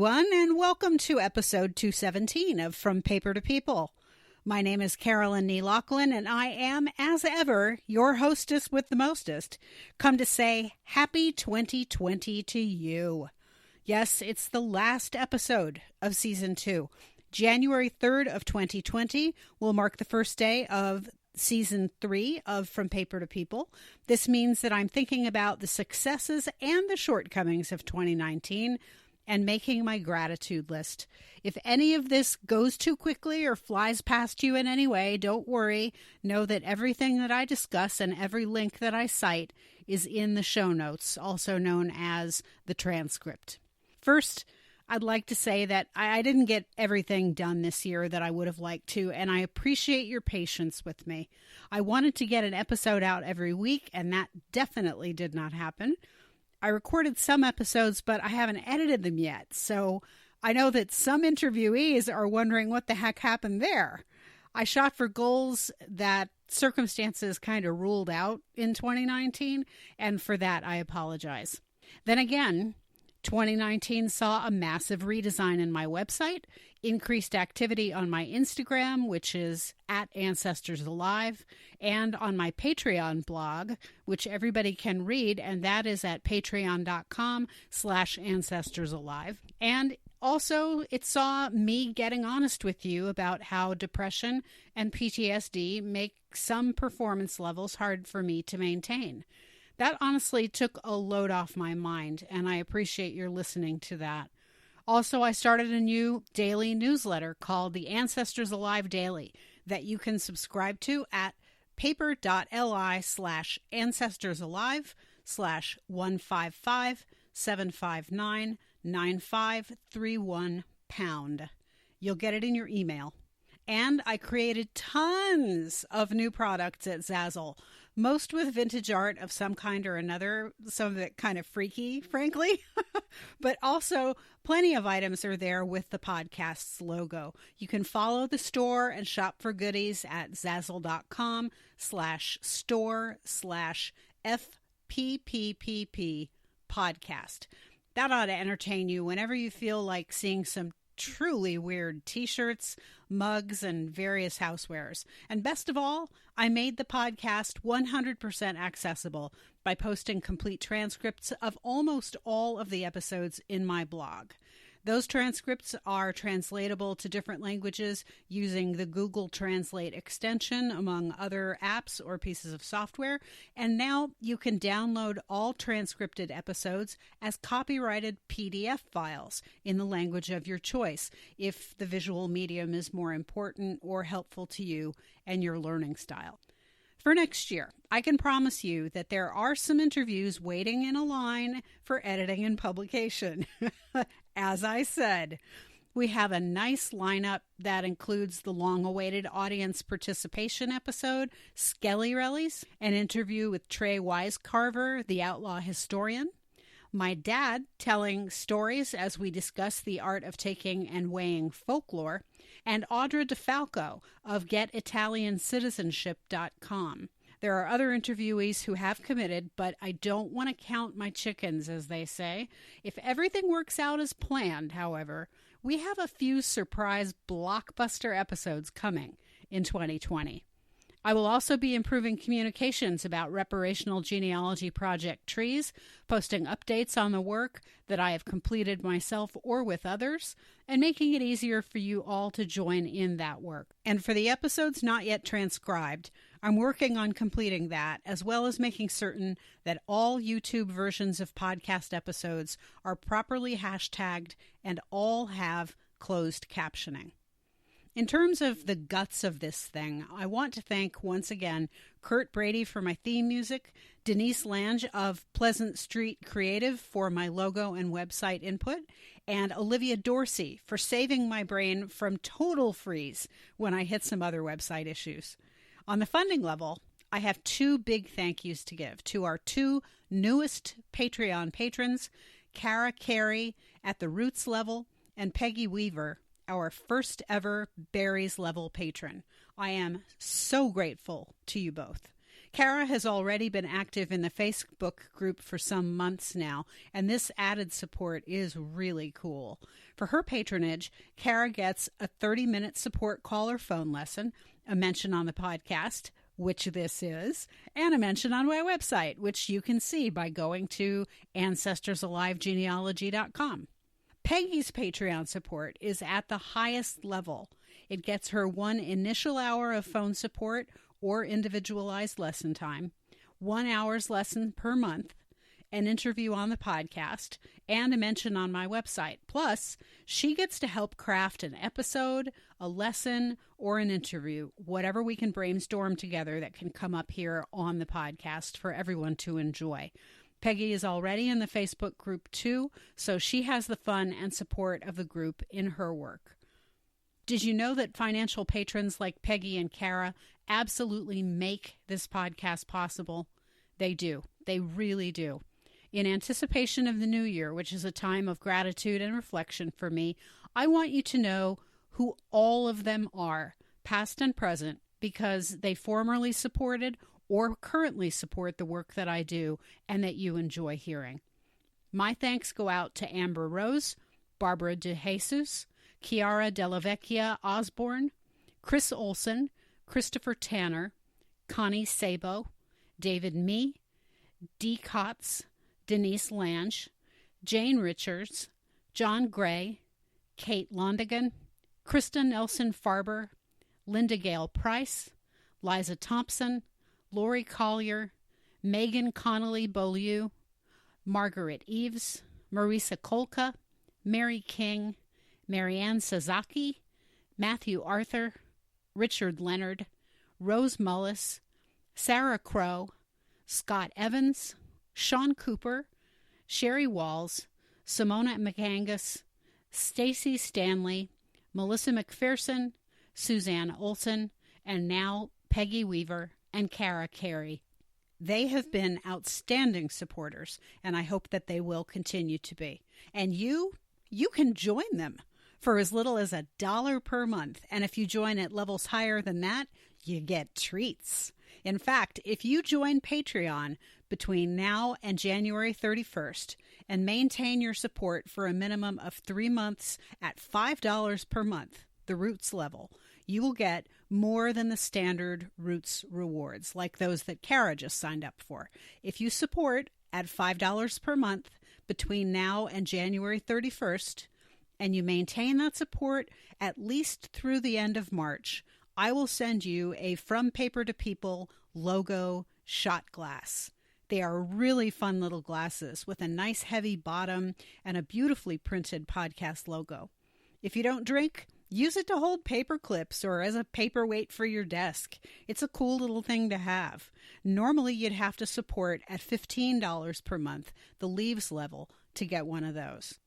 everyone, and welcome to episode 217 of From Paper to People. My name is Carolyn Nee Laughlin, and I am, as ever, your hostess with the mostest, come to say Happy 2020 to you. Yes, it's the last episode of Season 2. January 3rd of 2020 will mark the first day of Season 3 of From Paper to People. This means that I'm thinking about the successes and the shortcomings of 2019 and making my gratitude list. If any of this goes too quickly or flies past you in any way, don't worry. Know that everything that I discuss and every link that I cite is in the show notes, also known as the transcript. First, I'd like to say that I didn't get everything done this year that I would have liked to, and I appreciate your patience with me. I wanted to get an episode out every week, and that definitely did not happen. I recorded some episodes, but I haven't edited them yet, so I know that some interviewees are wondering what the heck happened there. I shot for goals that circumstances kind of ruled out in 2019, and for that I apologize. Then again, 2019 saw a massive redesign in my website, increased activity on my Instagram, which is @AncestorsAlive, and on my Patreon blog, which everybody can read, and that is at patreon.com/AncestorsAlive. And also, it saw me getting honest with you about how depression and PTSD make some performance levels hard for me to maintain. That honestly took a load off my mind, and I appreciate your listening to that. Also, I started a new daily newsletter called the Ancestors Alive Daily that you can subscribe to at paper.li/ancestorsalive/155-759-9531#. You'll get it in your email. And I created tons of new products at Zazzle, most with vintage art of some kind or another, some of it kind of freaky, frankly. But also, plenty of items are there with the podcast's logo. You can follow the store and shop for goodies at zazzle.com/store/FPPPP podcast. That ought to entertain you whenever you feel like seeing some truly weird t-shirts, mugs, and various housewares. And best of all, I made the podcast 100% accessible by posting complete transcripts of almost all of the episodes in my blog. Those transcripts are translatable to different languages using the Google Translate extension, among other apps or pieces of software. And now you can download all transcripted episodes as copyrighted PDF files in the language of your choice, if the visual medium is more important or helpful to you and your learning style. For next year, I can promise you that there are some interviews waiting in a line for editing and publication. As I said, we have a nice lineup that includes the long-awaited audience participation episode, Skelly Rellies, an interview with Trey Wisecarver, the outlaw historian, my dad telling stories as we discuss the art of taking and weighing folklore, and Audra DeFalco of GetItalianCitizenship.com. There are other interviewees who have committed, but I don't want to count my chickens, as they say. If everything works out as planned, however, we have a few surprise blockbuster episodes coming in 2020. I will also be improving communications about reparational genealogy project trees, posting updates on the work that I have completed myself or with others, and making it easier for you all to join in that work. And for the episodes not yet transcribed, I'm working on completing that, as well as making certain that all YouTube versions of podcast episodes are properly hashtagged and all have closed captioning. In terms of the guts of this thing, I want to thank once again Kurt Brady for my theme music, Denise Lange of Pleasant Street Creative for my logo and website input, and Olivia Dorsey for saving my brain from total freeze when I hit some other website issues. On the funding level, I have two big thank yous to give to our two newest Patreon patrons, Kara Carey at the Roots level and Peggy Weaver, our first ever Berries level patron. I am so grateful to you both. Kara has already been active in the Facebook group for some months now, and this added support is really cool. For her patronage, Kara gets a 30-minute support call or phone lesson, a mention on the podcast, which this is, and a mention on my website, which you can see by going to ancestorsalivegenealogy.com. Peggy's Patreon support is at the highest level. It gets her 1 initial hour of phone support or individualized lesson time, 1 hour's lesson per month, an interview on the podcast, and a mention on my website. Plus, she gets to help craft an episode, a lesson, or an interview, whatever we can brainstorm together that can come up here on the podcast for everyone to enjoy. Peggy is already in the Facebook group too, so she has the fun and support of the group in her work. Did you know that financial patrons like Peggy and Kara absolutely make this podcast possible? They do. They really do. In anticipation of the new year, which is a time of gratitude and reflection for me, I want you to know who all of them are, past and present, because they formerly supported or currently support the work that I do and that you enjoy hearing. My thanks go out to Amber Rose, Barbara DeJesus, Chiara Della Vecchia Osborne, Chris Olson, Christopher Tanner, Connie Sabo, David Mee, Dee Kotz, Denise Lange, Jane Richards, John Gray, Kate Londigan, Krista Nelson Farber, Linda Gale Price, Liza Thompson, Lori Collier, Megan Connolly Beaulieu, Margaret Eves, Marisa Kolka, Mary King, Marianne Sasaki, Matthew Arthur, Richard Leonard, Rose Mullis, Sarah Crow, Scott Evans, Sean Cooper, Sherry Walls, Simona McAngus, Stacy Stanley, Melissa McPherson, Suzanne Olson, and now Peggy Weaver and Kara Carey. They have been outstanding supporters, and I hope that they will continue to be. And you can join them for as little as $1 per month. And if you join at levels higher than that, you get treats. In fact, if you join Patreon between now and January 31st and maintain your support for a minimum of 3 months at $5 per month, the Roots level, you will get more than the standard Roots rewards, like those that Kara just signed up for. If you support at $5 per month between now and January 31st, and you maintain that support at least through the end of March, I will send you a From Paper to People logo shot glass. They are really fun little glasses with a nice heavy bottom and a beautifully printed podcast logo. If you don't drink, use it to hold paper clips or as a paperweight for your desk. It's a cool little thing to have. Normally, you'd have to support at $15 per month, the Leaves level, to get one of those.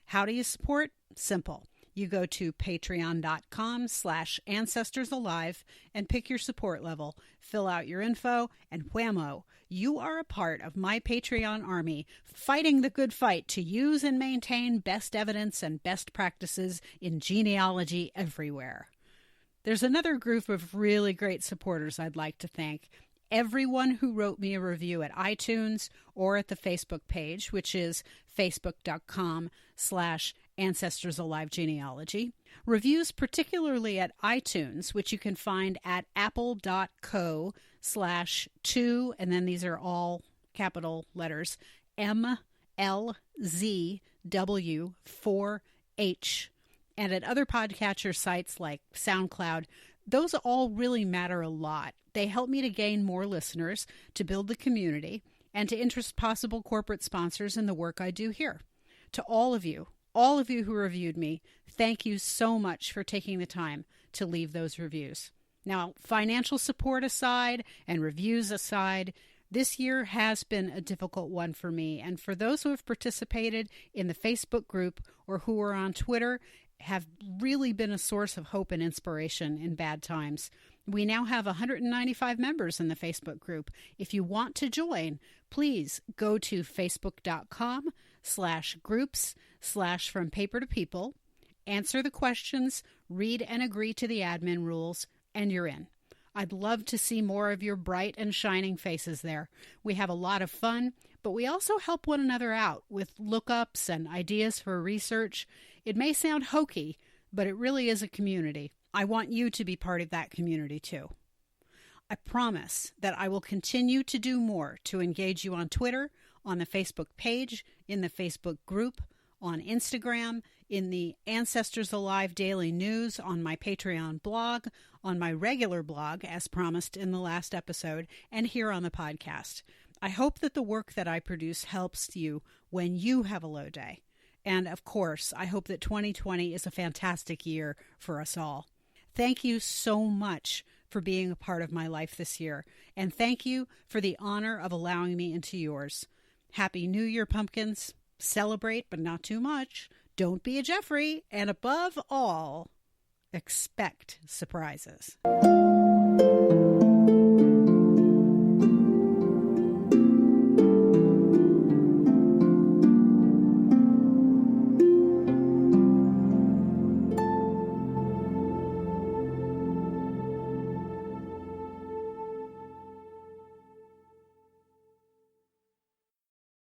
How do you support? Simple. You go to patreon.com/ancestorsalive and pick your support level, fill out your info, and whammo, you are a part of my Patreon army, fighting the good fight to use and maintain best evidence and best practices in genealogy everywhere. There's another group of really great supporters I'd like to thank. Everyone who wrote me a review at iTunes or at the Facebook page, which is facebook.com/ancestorsalivegenealogy. Reviews particularly at iTunes, which you can find at apple.co/2, and then these are all capital letters, MLZW4H. And at other podcatcher sites like SoundCloud, those all really matter a lot. They help me to gain more listeners, to build the community, and to interest possible corporate sponsors in the work I do here. To all of you who reviewed me, thank you so much for taking the time to leave those reviews. Now, financial support aside and reviews aside, this year has been a difficult one for me, and for those who have participated in the Facebook group or who are on Twitter, have really been a source of hope and inspiration in bad times. We now have 195 members in the Facebook group. If you want to join, please go to facebook.com/groups/from paper to people, answer the questions, read and agree to the admin rules, and you're in. I'd love to see more of your bright and shining faces there. We have a lot of fun, but we also help one another out with lookups and ideas for research. It may sound hokey, but it really is a community. I want you to be part of that community too. I promise that I will continue to do more to engage you on Twitter, on the Facebook page, in the Facebook group, on Instagram, in the Ancestors Alive Daily News, on my Patreon blog, on my regular blog, as promised in the last episode, and here on the podcast. I hope that the work that I produce helps you when you have a low day. And of course, I hope that 2020 is a fantastic year for us all. Thank you so much for being a part of my life this year, and thank you for the honor of allowing me into yours. Happy New Year, pumpkins. Celebrate, but not too much. Don't be a Jeffrey, and above all, expect surprises.